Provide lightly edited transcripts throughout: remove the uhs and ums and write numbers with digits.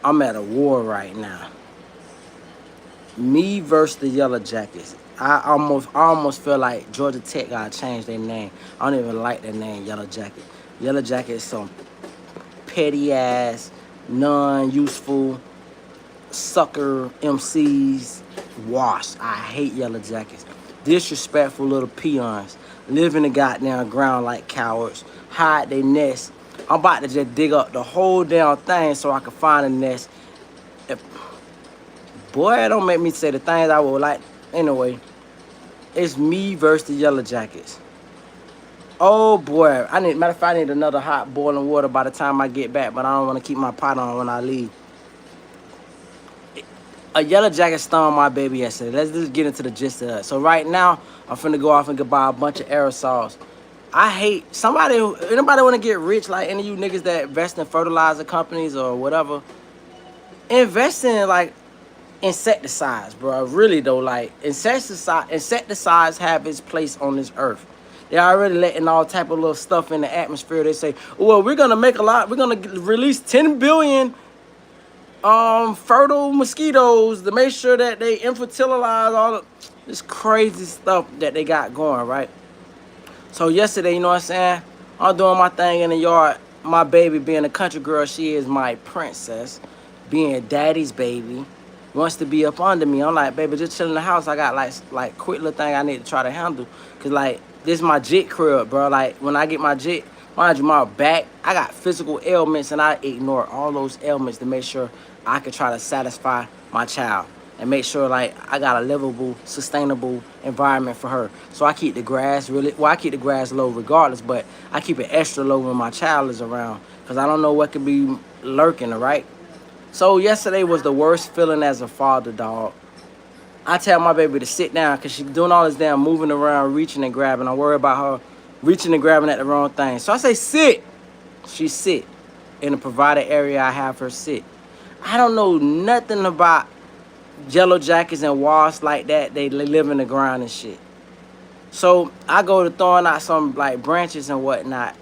I'm at a war right now. Me versus the Yellow Jackets. I almost feel like Georgia Tech gotta change their name. I don't even like their name, Yellow Jacket. Yellow Jacket is some petty ass, non-useful sucker MCs. Wash. I hate Yellow Jackets. Disrespectful little peons. Live in the goddamn ground like cowards. Hide their nest. I'm about to just dig up the whole damn thing so I can find a nest. If, boy, don't make me say the things I would like. Anyway, it's me versus the Yellow Jackets. Oh boy, matter of fact, I need another hot boiling water by the time I get back, but I don't want to keep my pot on when I leave. A Yellow Jacket stung my baby yesterday. Let's just get into the gist of it. So right now, I'm finna go off and go buy a bunch of aerosols. I hate anybody want to get rich like any of you niggas that invest in fertilizer companies or whatever. Invest in like insecticides, bro. Really though, like insecticides have its place on this earth. They're already letting all type of little stuff in the atmosphere. They say, well, we're gonna make a lot. We're gonna release 10 billion fertile mosquitoes to make sure that they infertilize all of this crazy stuff that they got going, right? So yesterday, you know what I'm saying? I'm doing my thing in the yard. My baby, being a country girl, she is my princess. Being daddy's baby, wants to be up under me. I'm like, baby, just chill in the house. I got like quick little thing I need to try to handle. Cause like this is my jit crib, bro. Like when I get my jit, mind you, my back, I got physical ailments and I ignore all those ailments to make sure I can try to satisfy my child and make sure like I got a livable, sustainable environment for her. So I keep the grass I keep the grass low regardless, but I keep it extra low when my child is around because I don't know what could be lurking, all right? So yesterday was the worst feeling as a father, dog. I tell my baby to sit down because she's doing all this damn moving around, reaching and grabbing. I worry about her reaching and grabbing at the wrong thing. So I say sit. She sit. In the provided area, I have her sit. I don't know nothing about yellow jackets and wasps like that. They live in the ground and shit. So I go to throwing out some like branches and whatnot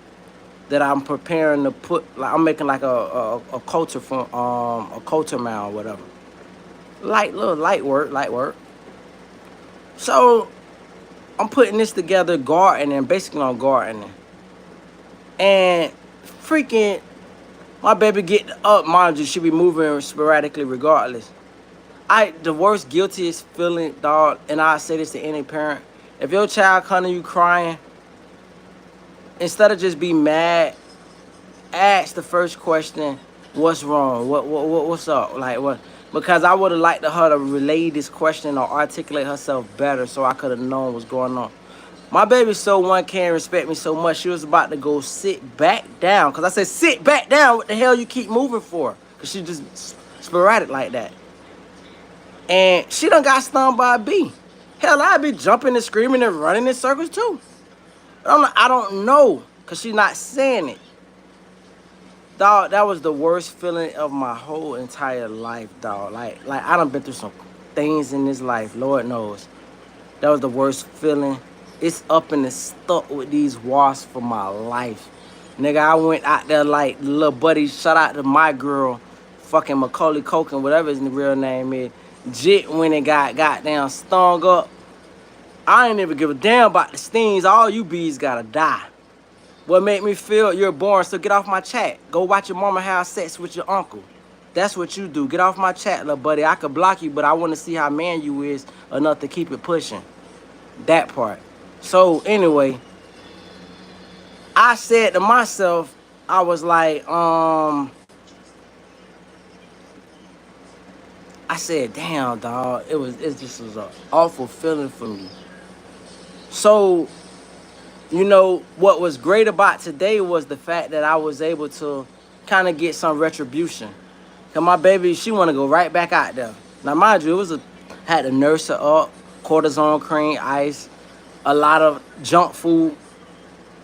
that I'm preparing to put. Like I'm making like a culture from a culture mound or whatever. Light work. So I'm putting this together, gardening, basically on gardening, and freaking my baby get up, mind you, she be moving sporadically regardless. The worst guiltiest feeling, dog, and I say this to any parent, if your child come to you crying, instead of just be mad, ask the first question, what's wrong? What's up? Like what? Because I would have liked her to relay this question or articulate herself better so I could have known what's going on. My baby so one can respect me so much, she was about to go sit back down. Because I said, sit back down. What the hell you keep moving for? Because she just sporadic like that. And she done got stung by a bee. Hell, I'd be jumping and screaming and running in circles too. But I don't know. Because she's not saying it. Dog, that was the worst feeling of my whole entire life, dog. Like I done been through some things in this life, Lord knows. That was the worst feeling. It's up and it's stuck with these wasps for my life. Nigga, I went out there like little buddy, shout out to my girl, fucking Macaulay Culkin, whatever his real name is. Jit when it got goddamn stung up. I ain't even give a damn about the stings. All you bees gotta die. What made me feel you're born, so get off my chat. Go watch your mama have sex with your uncle. That's what you do. Get off my chat, little buddy. I could block you, but I want to see how man you is enough to keep it pushing. That part. So anyway, I said to myself, I was like, I said, damn, dog. It just was an awful feeling for me. So, you know, what was great about today was the fact that I was able to kind of get some retribution. Cause my baby, she want to go right back out there. Now, mind you, had to nurse her up, cortisone cream, ice, a lot of junk food.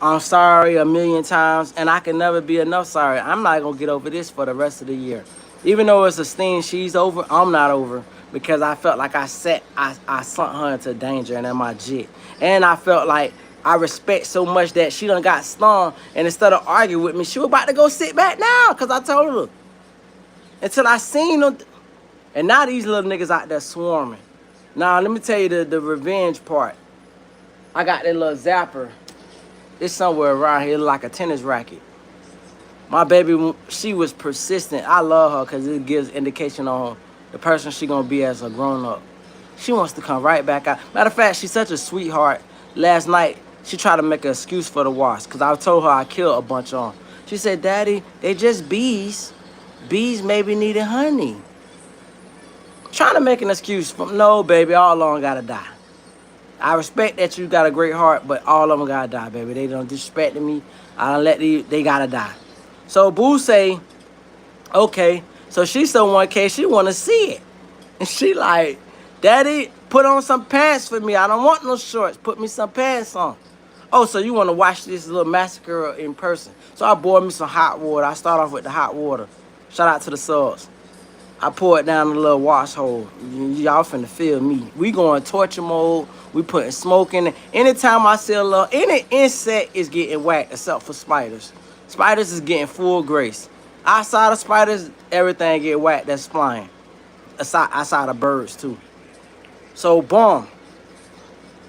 I'm sorry a million times, and I can never be enough sorry. I'm not gonna get over this for the rest of the year. Even though it's a sting she's over, I'm not over because I felt like I sent her into danger and in my jit. And I felt like I respect so much that she done got stung, and instead of arguing with me, she was about to go sit back down because I told her. until I seen them. And now these little niggas out there swarming. Now, let me tell you the revenge part. I got that little zapper. It's somewhere around here, like a tennis racket. My baby, she was persistent. I love her because it gives indication on the person she gonna be as a grown up. She wants to come right back out. Matter of fact, she's such a sweetheart. Last night, she tried to make an excuse for the wasp because I told her I killed a bunch of them. She said, Daddy, they just bees. Bees maybe needed honey. Trying to make an excuse from, no, baby, all of them gotta die. I respect that you got a great heart, but all of them gotta die, baby. They done disrespected me. I done let they gotta die. So Boo say, okay. So she said 1K, she wanna see it. And she like, Daddy, put on some pants for me. I don't want no shorts. Put me some pants on. Oh, so you wanna watch this little massacre in person. So I boiled me some hot water. I start off with the hot water. Shout out to the subs. I pour it down in a little wash hole. Y'all finna feel me. We going torture mode. We putting smoke in it. Anytime I see a little, any insect is getting whacked except for spiders. Spiders is getting full grace. Outside of spiders, everything get whacked that's flying. Outside of birds too. So boom.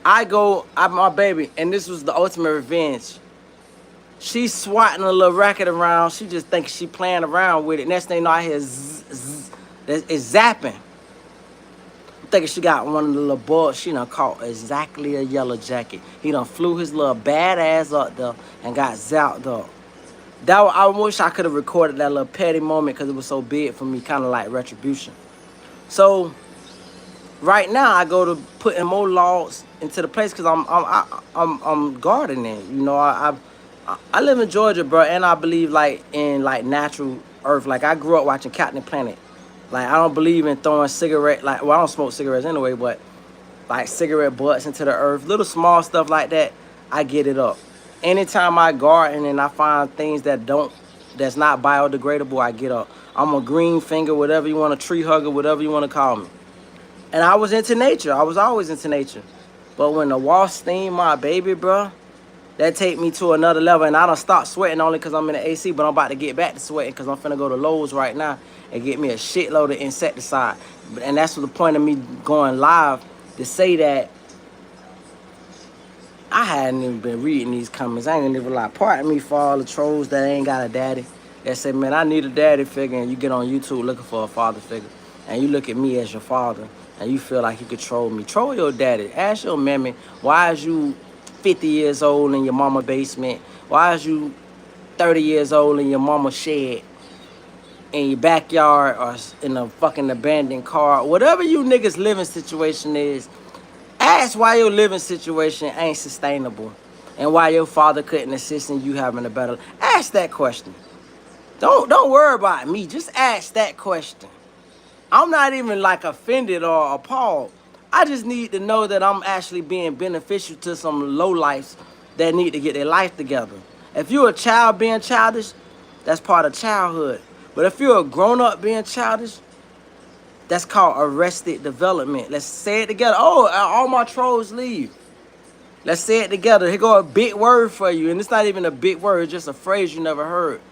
My baby, and this was the ultimate revenge. She's swatting a little racket around. She just thinks she playing around with it. Next thing you know, I hear zzz, zzz. It's zapping. I'm thinking she got one of the little bugs. She done caught exactly a yellow jacket. He done flew his little bad ass up there and got zapped up. I wish I could have recorded that little petty moment because it was so big for me, kind of like retribution. So right now I go to putting more logs into the place because I'm gardening. You know, I live in Georgia, bro, and I believe like in like natural earth. Like I grew up watching Captain Planet. Like I don't believe in throwing cigarette. Like, well, I don't smoke cigarettes anyway, but like cigarette butts into the earth, little small stuff like that, I get it up. Anytime I garden and I find things that's not biodegradable, I get up. I'm a green finger, whatever you want, a tree hugger, whatever you want to call me. And I was into nature. I was always into nature. But when the wasp sting my baby, bro, that take me to another level. And I don't stop sweating only because I'm in the AC, but I'm about to get back to sweating because I'm finna go to Lowe's right now and get me a shitload of insecticide. And that's the point of me going live, to say that I hadn't even been reading these comments. I ain't even like, pardon me for all the trolls that ain't got a daddy. That say, man, I need a daddy figure, and you get on YouTube looking for a father figure. And you look at me as your father, and you feel like you could troll me. Troll your daddy. Ask your mammy, why is you 50 years old in your mama basement? Why is you 30 years old in your mama shed? In your backyard or in a fucking abandoned car? Whatever you niggas living situation is, ask why your living situation ain't sustainable and why your father couldn't assist in you having a better. Ask that question. Don't worry about me. Just ask that question. I'm not even like offended or appalled. I just need to know that I'm actually being beneficial to some lowlifes that need to get their life together. If you're a child being childish, that's part of childhood. But if you're a grown-up being childish, that's called arrested development. Let's say it together. Oh, all my trolls leave. Let's say it together. Here go a big word for you. And it's not even a big word. It's just a phrase you never heard.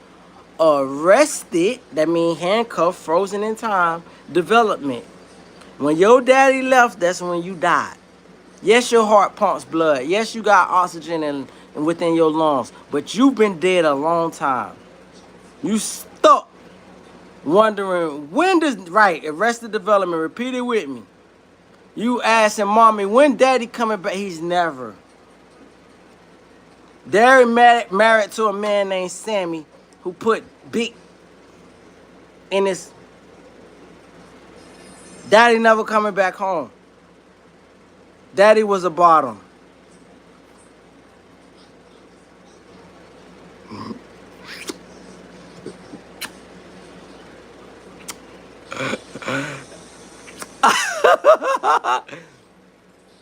Arrested, that means handcuffed, frozen in time, development. When your daddy left, that's when you died. Yes, your heart pumps blood. Yes, you got oxygen and within your lungs. But you've been dead a long time. You stuck wondering, when does, right, arrested development, repeat it with me. You asking mommy, when daddy coming back? He's never. They're married to a man named Sammy who put big in his. Daddy never coming back home. Daddy was a bottom.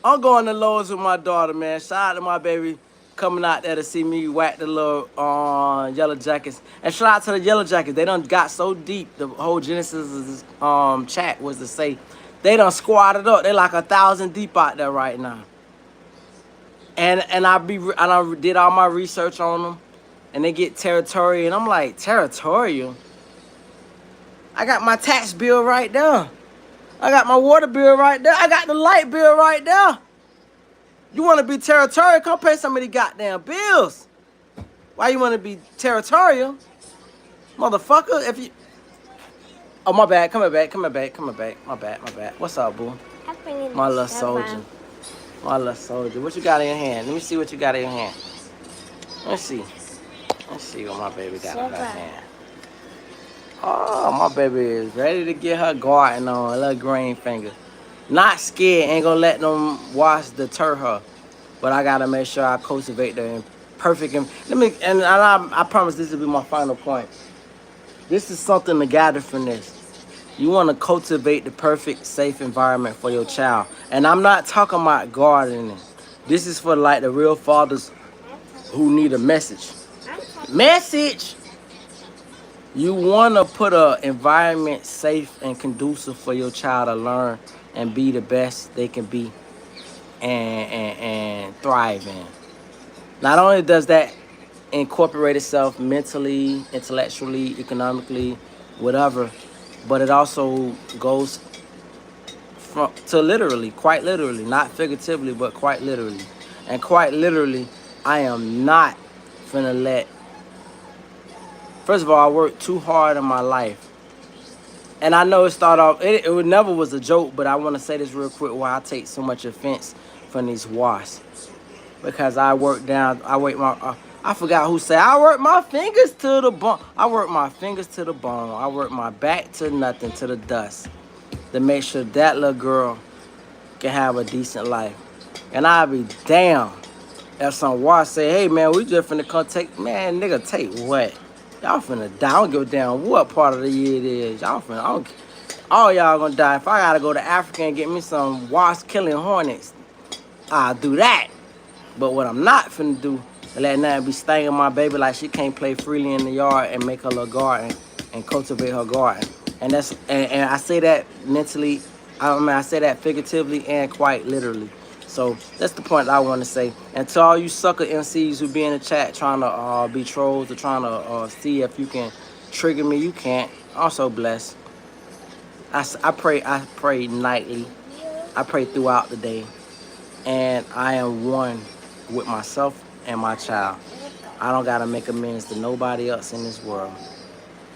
I'm going to Lowe's with my daughter, man. Shout out to my baby coming out there to see me whack the little yellow jackets. And shout out to the yellow jackets. They done got so deep. The whole genesis of this chat was to say they done squatted up. They like 1,000 deep out there right now. And I did all my research on them. And they get territorial. And I'm like, territorial? I got my tax bill right there. I got my water bill right there. I got the light bill right there. You want to be territorial? Come pay some of these goddamn bills. Why you want to be territorial? Motherfucker, if you... Oh, my bad. Come back. My bad. What's up, boo? My little soldier. My little soldier. What you got in your hand? Let me see what you got in your hand. Let's see what my baby got in her hand. Oh, my baby is ready to get her garden on. A little green finger. Not scared. Ain't gonna let them wasps deter her. But I gotta make sure I cultivate the perfect... I promise this will be my final point. This is something to gather from this. You want to cultivate the perfect, safe environment for your child. And I'm not talking about gardening. This is for like the real fathers who need a message. Message! You want to put an environment safe and conducive for your child to learn and be the best they can be and thrive in. Not only does that incorporate itself mentally, intellectually, economically, whatever, but it also goes to literally, quite literally, not figuratively, but quite literally. And quite literally, I am not finna let... First of all, I worked too hard in my life. And I know it started off, it never was a joke, but I want to say this real quick why I take so much offense from these wasps. Because I forgot who said, I work my fingers to the bone. I work my fingers to the bone. I work my back to nothing, to the dust, to make sure that little girl can have a decent life. And I'll be damn if some wasp say, hey man, we just finna come take, man, nigga, take what? Y'all finna die. I don't give a damn what part of the year it is. Y'all finna, all y'all gonna die. If I gotta go to Africa and get me some wasp killing hornets, I'll do that. But what I'm not finna do is let nothing be stinging my baby like she can't play freely in the yard and make her little garden and cultivate her garden. And that's and I say that mentally, I say that figuratively and quite literally. So that's the point I want to say. And to all you sucker MCs who be in the chat trying to be trolls or trying to see if you can trigger me, you can't. I'm so blessed. I pray nightly. I pray throughout the day. And I am one with myself and my child. I don't got to make amends to nobody else in this world.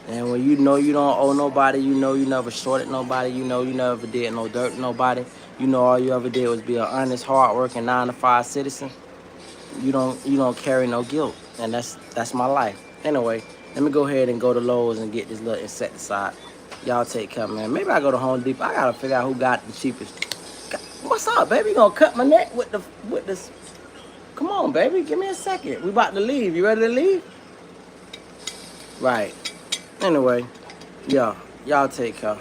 And when you know you don't owe nobody, you know you never shorted nobody, you know you never did no dirt to nobody, you know all you ever did was be an honest, hard-working 9-to-5 citizen, you don't carry no guilt. And that's my life. Anyway, let me go ahead and go to Lowe's and get this little insecticide. Y'all take care, man. Maybe I go to Home Depot. I gotta figure out who got the cheapest. What's up, baby? You gonna cut my neck with this? Come on, baby. Give me a second. We about to leave. You ready to leave? Right. Anyway, y'all take care.